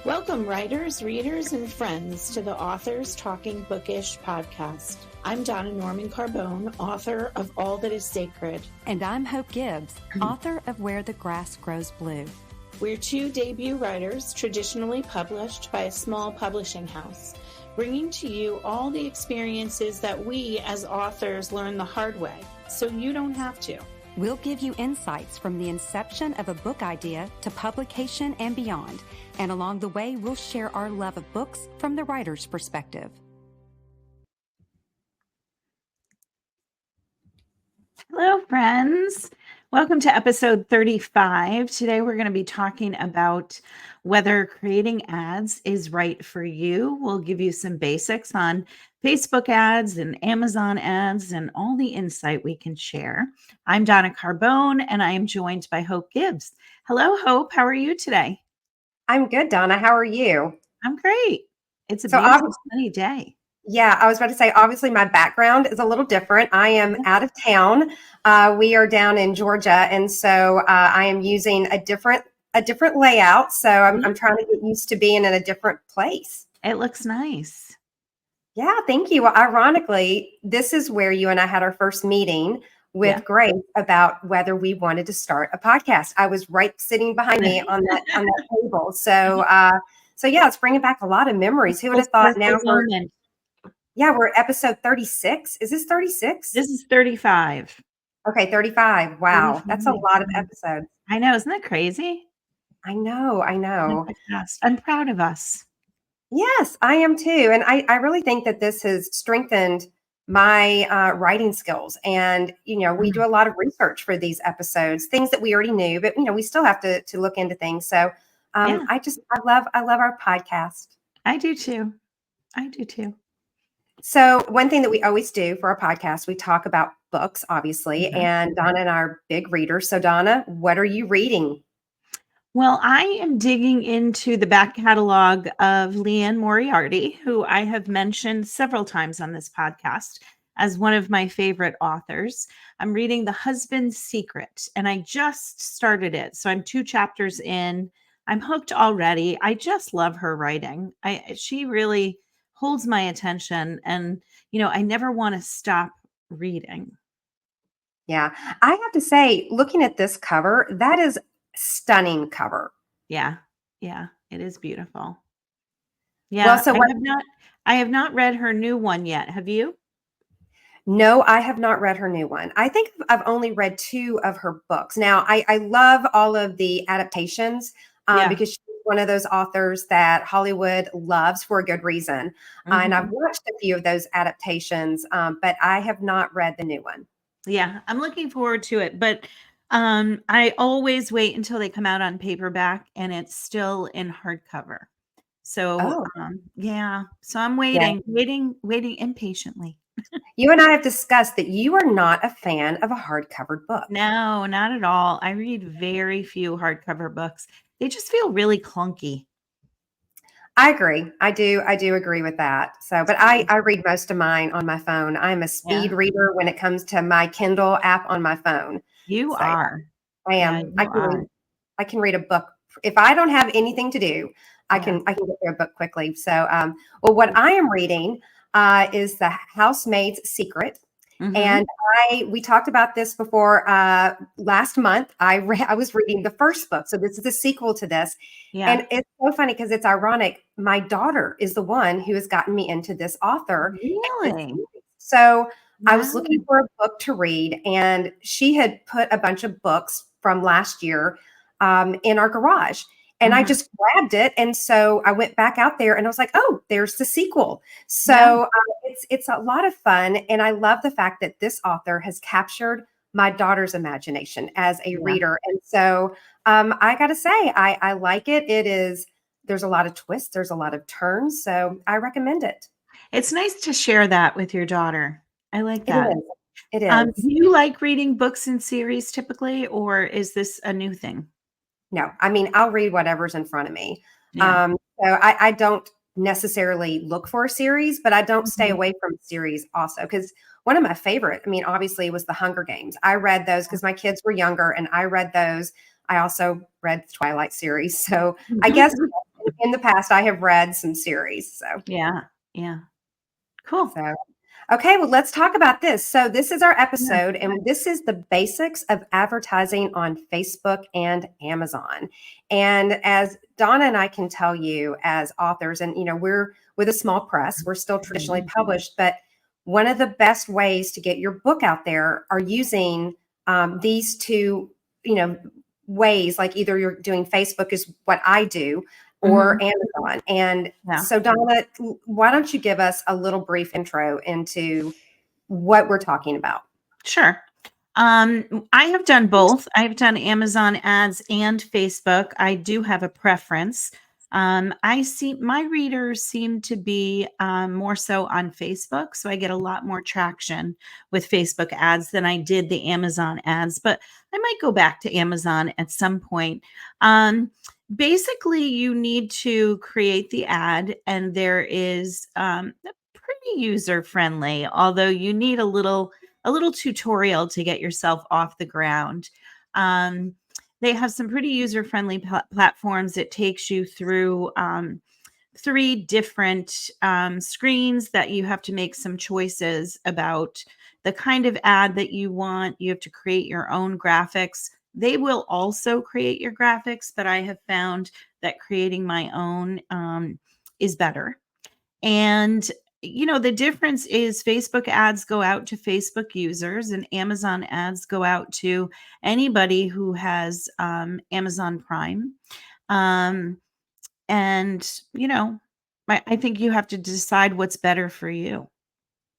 Welcome, writers, readers, and friends to the Authors Talking Bookish podcast. I'm Donna Norman Carbone, author of All That Is Sacred. And I'm Hope Gibbs, author of Where the Grass Grows Blue. We're two debut writers traditionally published by a small publishing house, bringing to you all the experiences that we as authors learn the hard way, so you don't have to. We'll give you insights from the inception of a book idea to publication and beyond. And along the way, we'll share our love of books from the writer's perspective. Hello, friends. Welcome to episode 35. Today, we're going to be talking about whether creating ads is right for you. We'll give you some basics on Facebook ads and Amazon ads and all the insight we can share. I'm Donna Carbone, and I am joined by Hope Gibbs. Hello, Hope. How are you today? I'm good, Donna. How are you? I'm great. It's a beautiful sunny day. Yeah, I was about to say, obviously my background is a little different. I am out of town. We are down in Georgia. And so I am using a different layout. So I'm trying to get used to being in a different place. It looks nice. Yeah, thank you. Well, ironically, this is where you and I had our first meeting with Grace about whether we wanted to start a podcast. I was right sitting behind me on that table. So yeah, it's bringing back a lot of memories. Who would have thought now we're episode 36. Is this 36? This is 35. Okay, 35. Wow. That's a lot of episodes. I know. Isn't that crazy? I know. I'm proud of us. Yes, I am too. And I really think that this has strengthened my writing skills. And, we do a lot of research for these episodes, things that we already knew, but, we still have to look into things. So I love our podcast. I do too. So one thing that we always do for our podcast, we talk about books, obviously, and Donna and I are big readers. So Donna, what are you reading? Well, I am digging into the back catalog of Liane Moriarty, who I have mentioned several times on this podcast as one of my favorite authors. I'm reading The Husband's Secret, and I just started it. So I'm 2 chapters in. I'm hooked already. I just love her writing. She really holds my attention, and I never want to stop reading. Yeah, I have to say, looking at this cover, that is stunning cover. Yeah, it is beautiful. Yeah, well, so I have not read her new one yet. Have you? No, I have not read her new one. I think I've only read 2 of her books. Now, I love all of the adaptations because she's one of those authors that Hollywood loves for a good reason. And I've watched a few of those adaptations, but I have not read the new one. Yeah, I'm looking forward to it. But I always wait until they come out on paperback and it's still in hardcover. So so I'm waiting impatiently. You and I have discussed that you are not a fan of a hardcover book. No, not at all. I read very few hardcover books. They just feel really clunky. I agree. I do agree with that. So, but I read most of mine on my phone. I'm a speed reader when it comes to my Kindle app on my phone. You are. I am. I can read a book. If I don't have anything to do, I can get through a book quickly. So, what I am reading is The Housemaid's Secret. And we talked about this before last month. I was reading the first book. So this is the sequel to this. Yeah. And it's so funny because it's ironic. My daughter is the one who has gotten me into this author. Really? So I was looking for a book to read, and she had put a bunch of books from last year in our garage. And I just grabbed it. And so I went back out there and I was like, oh, there's the sequel. So it's a lot of fun. And I love the fact that this author has captured my daughter's imagination as a reader. And so I got to say, I like it. There's a lot of twists. There's a lot of turns. So I recommend it. It's nice to share that with your daughter. I like that. It is. Do you like reading books in series typically, or is this a new thing? No, I mean, I'll read whatever's in front of me. Yeah. So I don't necessarily look for a series, but I don't stay away from series also. Because one of my favorite, obviously was The Hunger Games. I read those because my kids were younger and I read those. I also read the Twilight series. So I guess in the past, I have read some series. So, Yeah. Yeah. Cool. so okay, well, let's talk about this. So this is our Yeah. episode, and this is the basics of advertising on Facebook and Amazon. And as Donna and I can tell you as authors, and we're with a small press, we're still traditionally published, but one of the best ways to get your book out there are using these two, ways. Like either you're doing Facebook is what I do, or Amazon. And Yeah. so, Donna, why don't you give us a little brief intro into what we're talking about? Sure. I have done both. I've done Amazon ads and Facebook. I do have a preference. I see my readers seem to be more so on Facebook, so I get a lot more traction with Facebook ads than I did the Amazon ads. But I might go back to Amazon at some point. Basically, you need to create the ad, and there is pretty user friendly, although you need a little tutorial to get yourself off the ground. They have some pretty user-friendly platforms. It takes you through 3 different screens that you have to make some choices about the kind of ad that you want. You have to create your own graphics. They will also create your graphics, but I have found that creating my own is better. And the difference is Facebook ads go out to Facebook users and Amazon ads go out to anybody who has Amazon Prime. And, I think you have to decide what's better for you.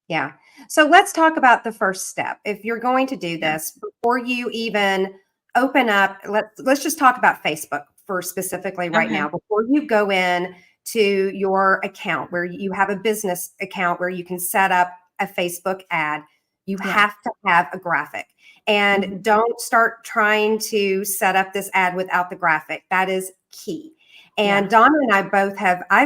Yeah. So let's talk about the first step. If you're going to do this, before you even open up, let's just talk about Facebook for specifically right now. Before you go in to your account where you have a business account where you can set up a Facebook ad, you have to have a graphic. And don't start trying to set up this ad without the graphic. That is key. And Donna and I both I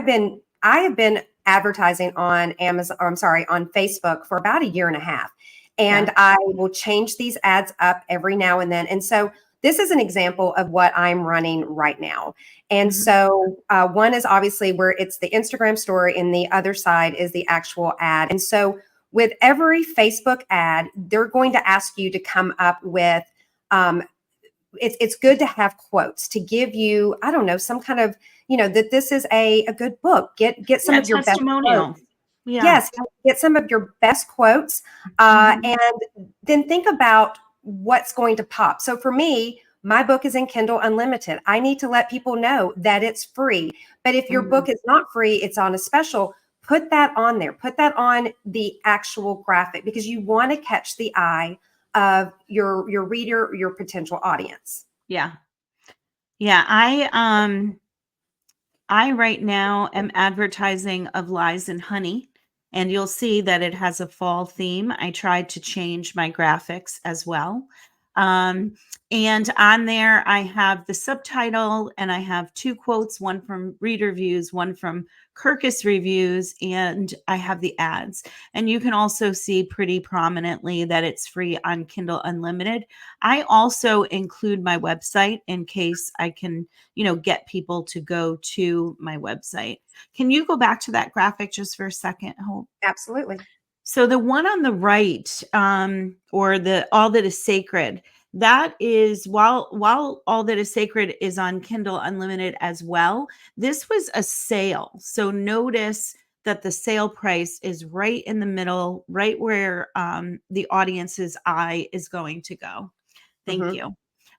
have been advertising on on Facebook for about 1.5 years. And I will change these ads up every now and then. And so this is an example of what I'm running right now. And so one is obviously where it's the Instagram story and the other side is the actual ad. And so with every Facebook ad, they're going to ask you to come up with, it's good to have quotes to give you, I don't know, some kind of, that this is a good book. Get some of your best quotes. Yes, get some of your best quotes. And then think about what's going to pop. So for me, my book is in Kindle Unlimited. I need to let people know that it's free. But if your book is not free, it's on a special, put that on there. Put that on the actual graphic because you want to catch the eye of your reader, your potential audience. Yeah. I right now am advertising of Lies and Honey, and you'll see that it has a fall theme. I tried to change my graphics as well. And on there, I have the subtitle and I have 2 quotes, one from Read Reviews, one from Kirkus Reviews, and I have the ads. And you can also see pretty prominently that it's free on Kindle Unlimited. I also include my website in case I can, get people to go to my website. Can you go back to that graphic just for a second, Hope? Absolutely. So the one on the right, or the All That Is Sacred, that is while All That Is Sacred is on Kindle Unlimited as well. This was a sale. So notice that the sale price is right in the middle, right where the audience's eye is going to go. Thank you.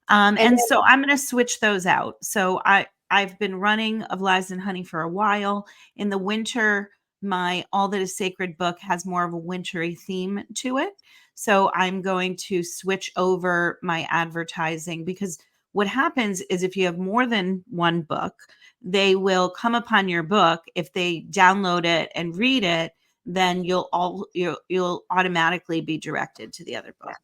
And so I'm going to switch those out. So I've been running Of Lies and Honey for a while. In the winter, my All That Is Sacred book has more of a wintry theme to it. So I'm going to switch over my advertising because what happens is if you have more than one book, they will come upon your book. If they download it and read it, then you'll automatically be directed to the other book.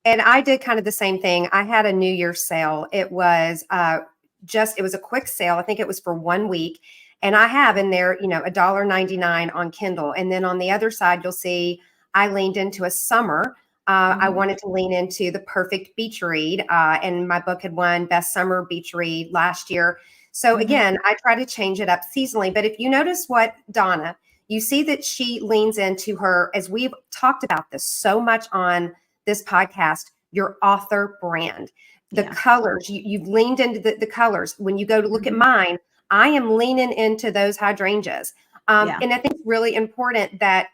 And I did kind of the same thing. I had a New Year's sale. It was it was a quick sale. I think it was for 1 week. And I have in there, $1.99 on Kindle. And then on the other side, you'll see I leaned into a summer. I wanted to lean into the perfect beach read. And my book had won Best Summer Beach Read last year. So again, I try to change it up seasonally. But if you notice what Donna, you see that she leans into her, as we've talked about this so much on this podcast, your author brand, the colors, you've leaned into the colors. When you go to look at mine, I am leaning into those hydrangeas. And I think it's really important that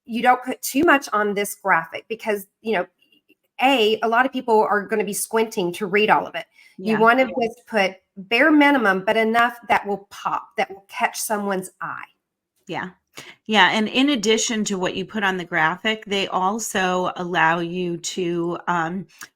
you don't put too much on this graphic because, a lot of people are going to be squinting to read all of it. You want to just put bare minimum, but enough that will pop, that will catch someone's eye. Yeah. Yeah. And in addition to what you put on the graphic, they also allow you to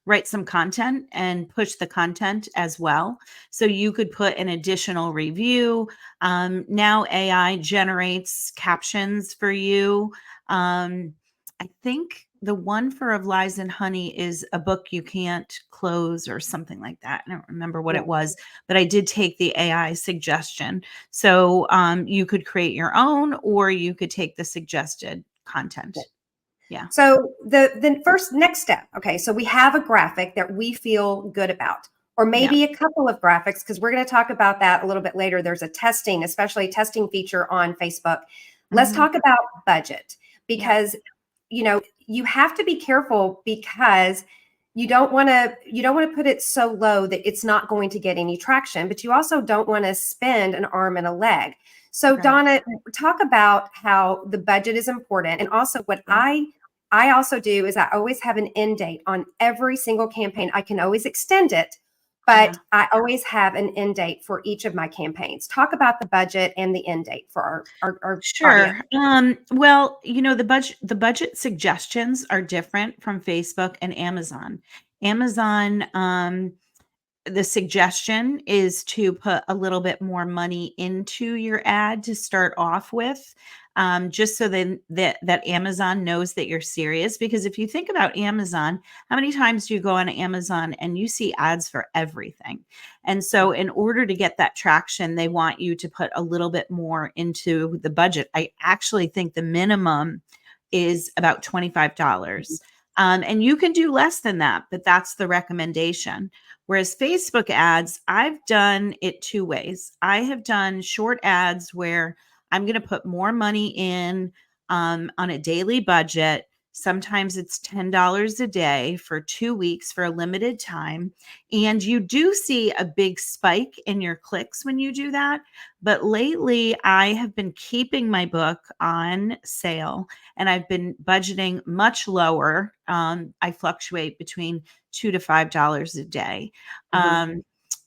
write some content and push the content as well. So you could put an additional review. Now AI generates captions for you. I think the one for Of Lies and Honey is a book you can't close or something like that. I don't remember what it was, but I did take the AI suggestion. So you could create your own, or you could take the suggested content. Yeah. So the first next step. Okay. So we have a graphic that we feel good about, or maybe a couple of graphics, because we're going to talk about that a little bit later. There's a testing, especially a testing feature on Facebook. Let's talk about budget, because you have to be careful, because you don't want to put it so low that it's not going to get any traction, but you also don't want to spend an arm and a leg. So Donna, talk about how the budget is important. And also what I also do is I always have an end date on every single campaign. I can always extend it, but I always have an end date for each of my campaigns. Talk about the budget and the end date for our Sure. Well, the budget suggestions are different from Facebook and Amazon. Amazon, the suggestion is to put a little bit more money into your ad to start off with, just so then that Amazon knows that you're serious. Because if you think about Amazon, how many times do you go on Amazon and you see ads for everything? And so in order to get that traction, they want you to put a little bit more into the budget. I actually think the minimum is about $25. And you can do less than that, but that's the recommendation. Whereas Facebook ads, I've done it two ways. I have done short ads where I'm going to put more money in on a daily budget. Sometimes it's $10 a day for 2 weeks for a limited time. And you do see a big spike in your clicks when you do that. But lately, I have been keeping my book on sale, and I've been budgeting much lower. I fluctuate between $2 to $5 a day.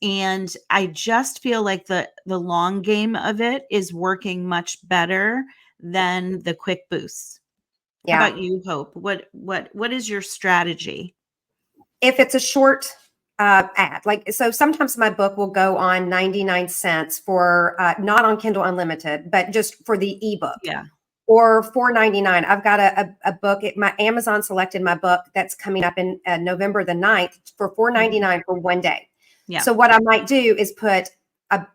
And I just feel like the long game of it is working much better than the quick boosts. Yeah. How about you, Hope? What is your strategy? If it's a short ad, so sometimes my book will go on 99 cents for not on Kindle Unlimited, but just for the ebook. Yeah. Or $4.99. I've got a book. My Amazon selected my book that's coming up in November the 9th for $4.99 for 1 day. Yeah. So what I might do is put a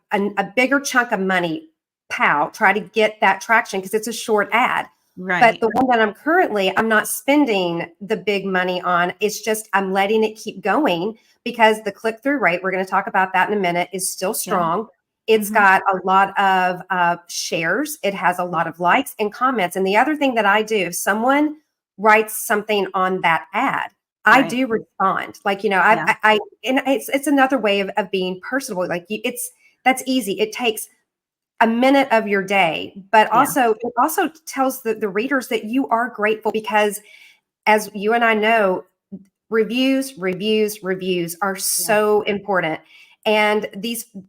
bigger chunk of money, try to get that traction, because it's a short ad. Right. But the one that I'm not spending the big money on. It's just, I'm letting it keep going, because the click-through rate, we're going to talk about that in a minute, is still strong. Yeah. It's got a lot of shares. It has a lot of likes and comments. And the other thing that I do, if someone writes something on that ad, I do respond. And it's another way of being personable. That's easy. It takes a minute of your day, but also it also tells the readers that you are grateful, because as you and I know, reviews are so important. And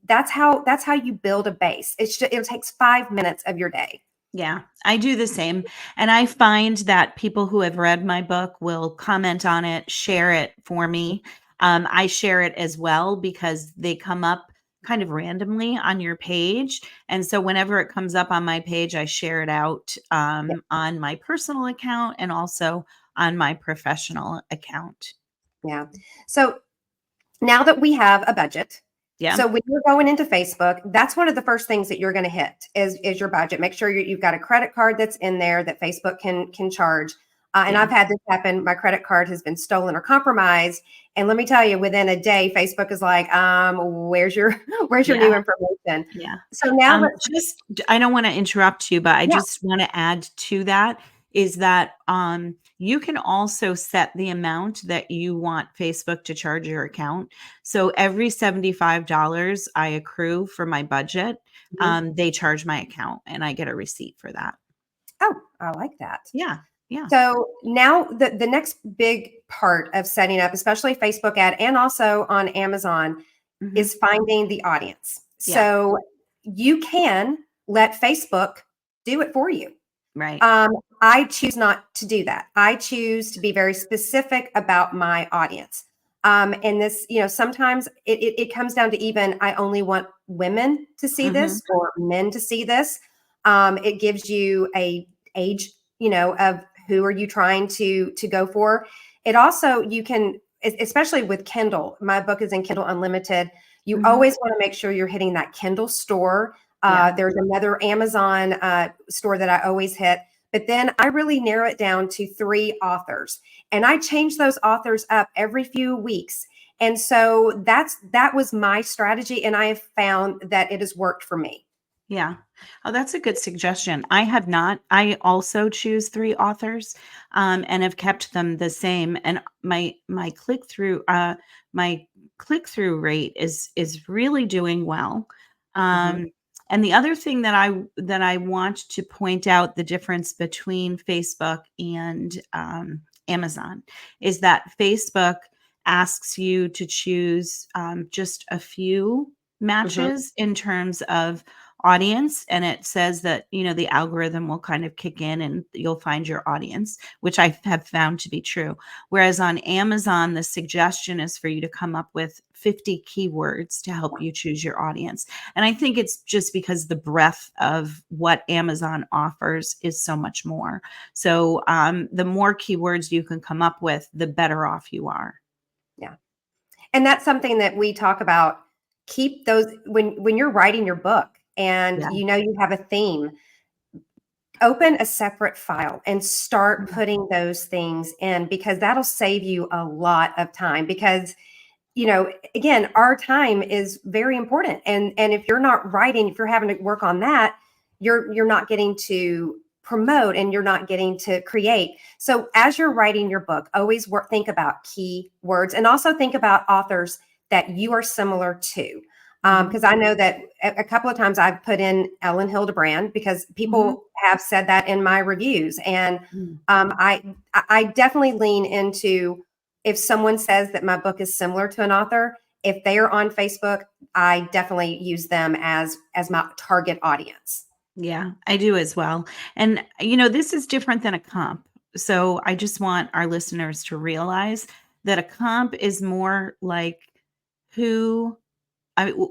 that's how you build a base. It takes 5 minutes of your day. Yeah, I do the same. And I find that people who have read my book will comment on it, share it for me. I share it as well, because they come up kind of randomly on your page. And so whenever it comes up on my page, I share it out on my personal account and also on my professional account. Yeah. So now that we have a budget, so when you're going into Facebook, that's one of the first things that you're going to hit is your budget. Make sure you've got a credit card that's in there that Facebook can charge. And Yeah. I've had this happen. My credit card has been stolen or compromised. And let me tell you, within a day, Facebook is like, where's your where's your new Yeah. information? Yeah. So now let's Just, I don't want to interrupt you, but I yeah. just want to add to that is that you can also set the amount that you want Facebook to charge your account. So every $75 I accrue for my budget, Mhm. they charge my account and I get a receipt for that. Oh, I like that. Yeah. Yeah. So now the next big part of setting up, especially Facebook ad and also on Amazon, Mhm. is finding the audience. Yeah. So you can let Facebook do it for you. Right. I choose not to do that. I choose to be very specific about my audience. And this, sometimes it comes down to even I only want women to see Mhm. this or men to see this. It gives you a age, of who are you trying to go for. It also you can, especially with Kindle. My book is in Kindle Unlimited. You Mhm. always want to make sure you're hitting that Kindle store. Yeah. There's another Amazon store that I always hit. But then I really narrow it down to 3 authors. And I change those authors up every few weeks. And so that was my strategy. And I have found that it has worked for me. Yeah. Oh, that's a good suggestion. I have not. I also choose 3 authors, and have kept them the same. And my click through rate is really doing well. Mhm. Um, and the other thing that I want to point out the difference between Facebook and Amazon is that Facebook asks you to choose just a few Mhm. matches in terms of audience, and it says that the algorithm will kind of kick in and you'll find your audience, which I have found to be true. Whereas on Amazon, the suggestion is for you to come up with 50 keywords to help you choose your audience. And I think it's just because the breadth of what Amazon offers is so much more. So the more keywords you can come up with, the better off you are. Yeah. And that's something that we talk about. Keep those when you're writing your book and Yeah. you have a theme, open a separate file and start Mhm. putting those things in because that'll save you a lot of time because again, our time is very important. And if you're not writing, if you're having to work on that, you're not getting to promote and you're not getting to create. So as you're writing your book, always think about key words and also think about authors that you are similar to. Mhm. Because I know that a couple of times I've put in Ellen Hildebrand because Mhm. people have said that in my reviews. And Mhm. I definitely lean into if someone says that my book is similar to an author, if they are on Facebook, I definitely use them as my target audience. Yeah, I do as well. And, this is different than a comp. So I just want our listeners to realize that a comp is more like who,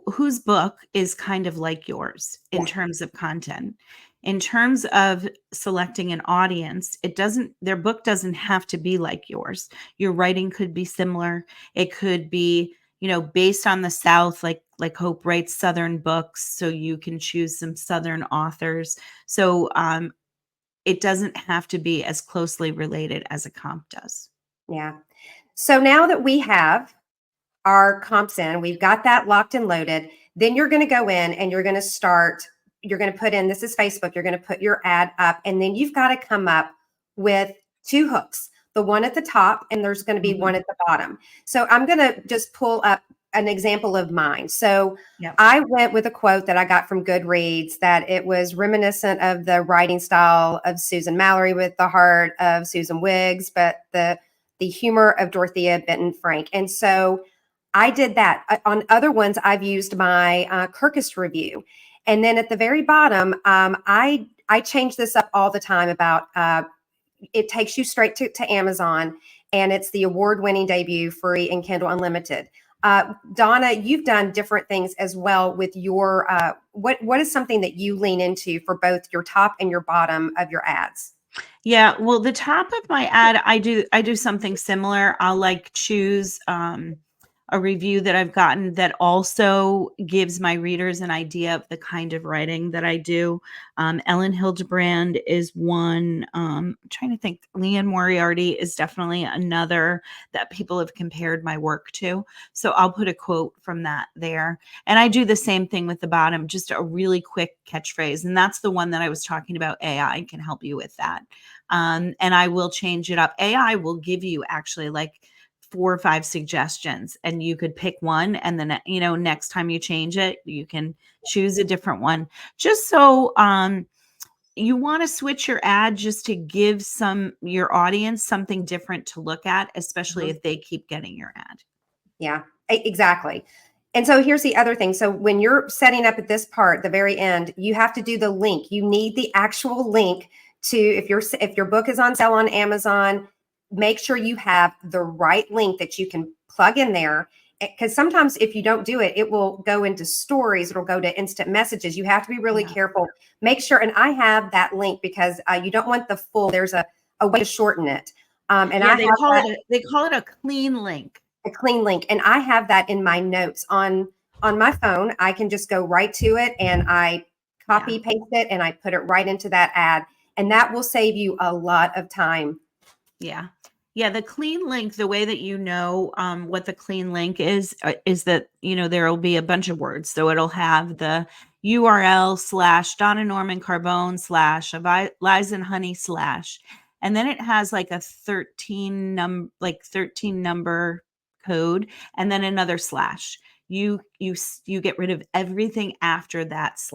whose book is kind of like yours in Yeah. terms of content. In terms of selecting an audience, their book doesn't have to be like yours. Your writing could be similar. It could be, based on the South, like Hope writes Southern books, so you can choose some Southern authors. So it doesn't have to be as closely related as a comp does. Yeah. So now that we have our comps in, we've got that locked and loaded, then you're going to go in and you're going to put in, this is Facebook, you're going to put your ad up, and then you've got to come up with 2 hooks, the one at the top, and there's going to be Mhm. one at the bottom. So I'm going to just pull up an example of mine. So Yep. I went with a quote that I got from Goodreads that it was reminiscent of the writing style of Susan Mallory with the heart of Susan Wiggs, but the humor of Dorothea Benton Frank. And so I did that. On other ones, I've used my Kirkus review. And then at the very bottom, I change this up all the time about it takes you straight to Amazon, and it's the award-winning debut, free and Kindle Unlimited. Donna, you've done different things as well with your what is something that you lean into for both your top and your bottom of your ads? Yeah, well, the top of my ad, I do something similar. I'll choose a review that I've gotten that also gives my readers an idea of the kind of writing that I do. Ellen Hildebrand is one. I'm trying to think. Leanne Moriarty is definitely another that people have compared my work to. So I'll put a quote from that there. And I do the same thing with the bottom, just a really quick catchphrase. And that's the one that I was talking about. AI can help you with that. And I will change it up. AI will give you actually like 4 or 5 suggestions, and you could pick one, and then next time you change it, you can choose a different one, just so you want to switch your ad just to give your audience something different to look at, especially if they keep getting your ad. Yeah, exactly. And so here's the other thing. So when you're setting up at this part, the very end, you have to do the link. You need the actual link to, if your book is on sale on Amazon, make sure you have the right link that you can plug in there. Because sometimes if you don't do it, it will go into stories. It'll go to instant messages. You have to be really careful. Make sure, and I have that link because you don't want the full. There's a way to shorten it. And they call it a clean link. A clean link, and I have that in my notes on my phone. I can just go right to it, and I copy paste it, and I put it right into that ad, and that will save you a lot of time. Yeah, the clean link, the way that what the clean link is that, there will be a bunch of words. So it'll have the URL / Donna Norman Carbone / Lies and Honey / and then it has like a 13 number code, and then another / you get rid of everything after that /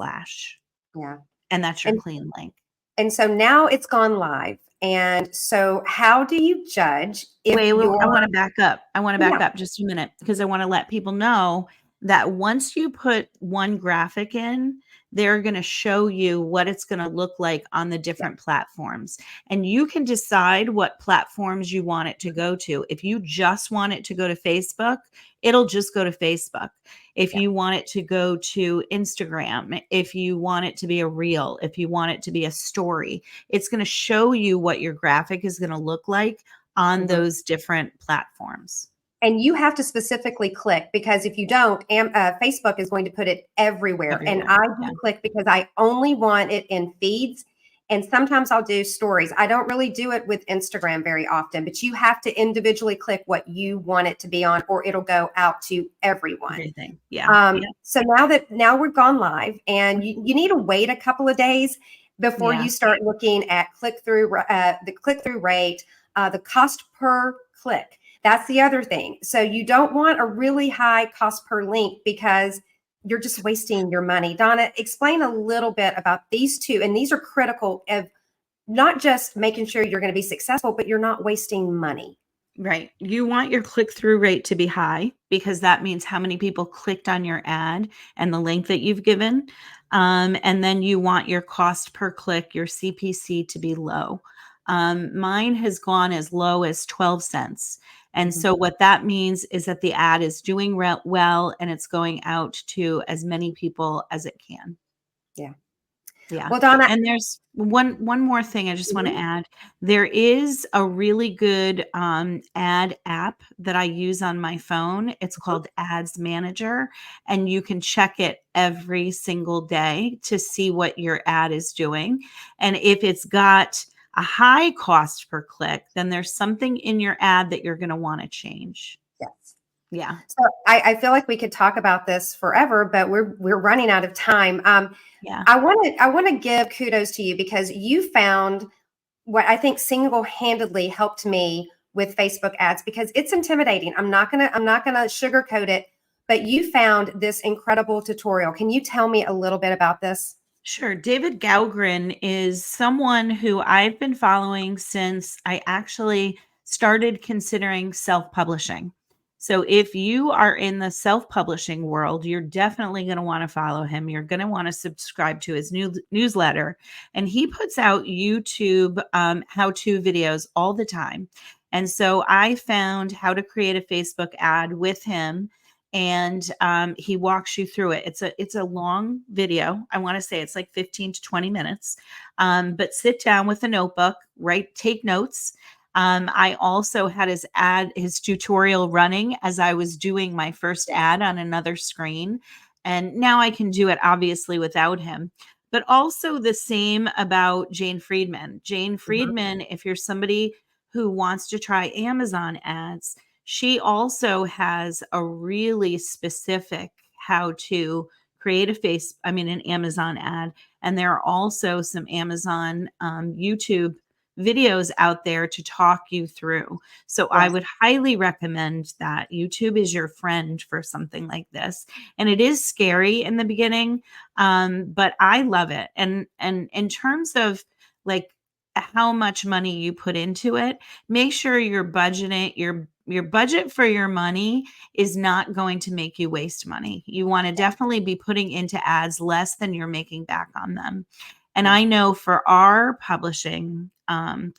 and that's your clean link. And so now it's gone live. And so how do you judge if I want to back up. I want to back up just a minute, because I want to let people know that once you put one graphic in, they're going to show you what it's going to look like on the different platforms. And you can decide what platforms you want it to go to. If you just want it to go to Facebook, it'll just go to Facebook. If you want it to go to Instagram, if you want it to be a reel, if you want it to be a story, it's going to show you what your graphic is going to look like on those different platforms. And you have to specifically click, because if you don't, Facebook is going to put it everywhere. And I do click because I only want it in feeds. And sometimes I'll do stories. I don't really do it with Instagram very often, but you have to individually click what you want it to be on, or it'll go out to everyone. Everything. So now we're gone live, and you need to wait a couple of days before you start looking at the click-through rate, the cost per click. That's the other thing. So you don't want a really high cost per link, because you're just wasting your money. Donna, explain a little bit about these two. And these are critical of not just making sure you're going to be successful, but you're not wasting money. Right. You want your click-through rate to be high, because that means how many people clicked on your ad and the link that you've given. And then you want your cost per click, your CPC, to be low. Mine has gone as low as 12 cents. And so what that means is that the ad is doing well, and it's going out to as many people as it can. Yeah. Well, Donna, and there's one more thing I just want to add. There is a really good ad app that I use on my phone. It's called Ads Manager, and you can check it every single day to see what your ad is doing. And if it's got a high cost per click, then there's something in your ad that you're going to want to change. Yes. Yeah. So I feel like we could talk about this forever, but we're running out of time. I want to give kudos to you, because you found what I think single-handedly helped me with Facebook ads, because it's intimidating. I'm not gonna sugarcoat it, but you found this incredible tutorial. Can you tell me a little bit about this? Sure. David Gaughran is someone who I've been following since I actually started considering self-publishing. So if you are in the self-publishing world, you're definitely going to want to follow him. You're going to want to subscribe to his newsletter. And he puts out YouTube how-to videos all the time. And so I found how to create a Facebook ad with him. And he walks you through it. It's a long video. I want to say it's like 15 to 20 minutes. But sit down with a notebook, take notes. I also had his tutorial running as I was doing my first ad on another screen. And now I can do it obviously without him. But also the same about Jane Friedman. Jane Friedman, if you're somebody who wants to try Amazon ads, she also has a really specific how to create an Amazon ad. And there are also some Amazon YouTube videos out there to talk you through. So I would highly recommend that. YouTube is your friend for something like this. And it is scary in the beginning, but I love it. And in terms of like how much money you put into it, make sure you're budgeting your budget for your money is not going to make you waste money. You want to definitely be putting into ads less than you're making back on them. And I know for our publishing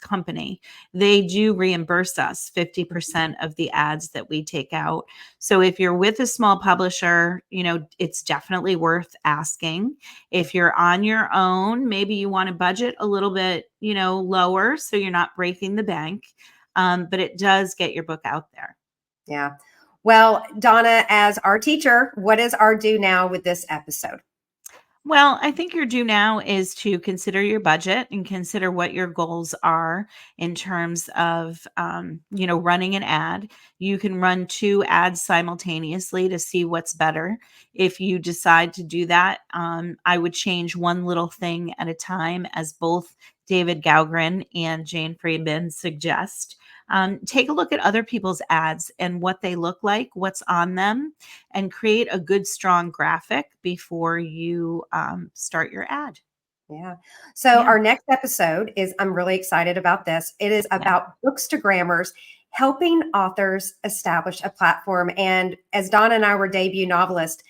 company, they do reimburse us 50% of the ads that we take out. So if you're with a small publisher, it's definitely worth asking. If you're on your own, maybe you want to budget a little bit, lower so you're not breaking the bank. But it does get your book out there. Yeah. Well, Donna, as our teacher, what is our do now with this episode? Well, I think your do now is to consider your budget and consider what your goals are in terms of, running an ad. You can run 2 ads simultaneously to see what's better. If you decide to do that, I would change one little thing at a time, as both David Gaughran and Jane Friedman suggest. Take a look at other people's ads and what they look like, what's on them, and create a good, strong graphic before you start your ad. Yeah. So our next episode is, I'm really excited about this. It is about Bookstagrammers, helping authors establish a platform. And as Donna and I were debut novelists,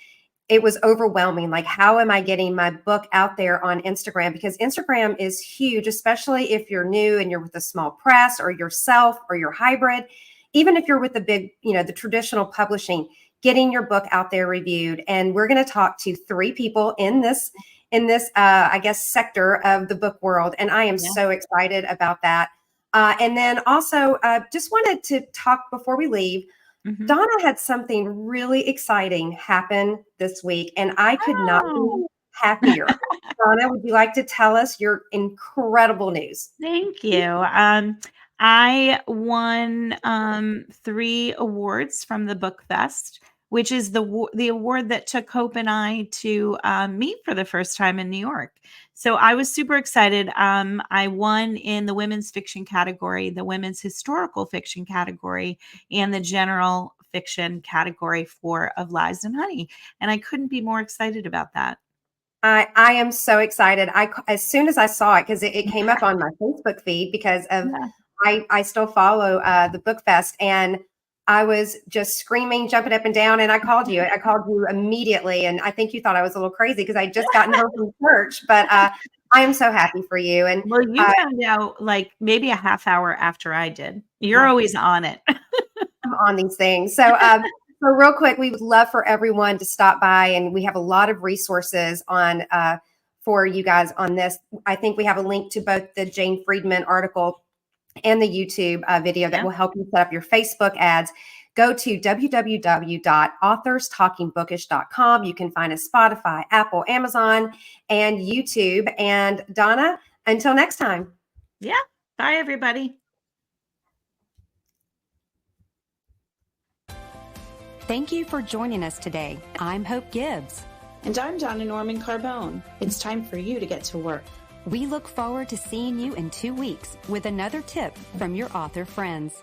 it was overwhelming. Like, how am I getting my book out there on Instagram? Because Instagram is huge, especially if you're new and you're with a small press or yourself or you're hybrid. Even if you're with the big, the traditional publishing, getting your book out there reviewed. And we're going to talk to 3 people in this, I guess, sector of the book world. And I am so excited about that. And then also just wanted to talk before we leave. Mm-hmm. Donna had something really exciting happen this week, and I could not be happier. Donna, would you like to tell us your incredible news? Thank you. I won 3 awards from the Book Fest, which is the award that took Hope and I to meet for the first time in New York. So I was super excited. I won in the women's fiction category, the women's historical fiction category, and the general fiction category of Lies and Honey. And I couldn't be more excited about that. I am so excited. As soon as I saw it, because it came up on my Facebook feed, because of I still follow the Book Fest, and I was just screaming, jumping up and down, and I called you. I called you immediately, and I think you thought I was a little crazy because I just gotten home from church. But I am so happy for you. And well, you found out like maybe a half hour after I did. You're always on it. I'm on these things. So, so real quick, we would love for everyone to stop by, and we have a lot of resources on for you guys on this. I think we have a link to both the Jane Friedman article and the YouTube video that will help you set up your Facebook ads. Go to www.authorstalkingbookish.com. You can find us Spotify, Apple, Amazon, and YouTube. And Donna, until next time. Yeah. Bye, everybody. Thank you for joining us today. I'm Hope Gibbs. And I'm Donna Norman Carbone. It's time for you to get to work. We look forward to seeing you in 2 weeks with another tip from your author friends.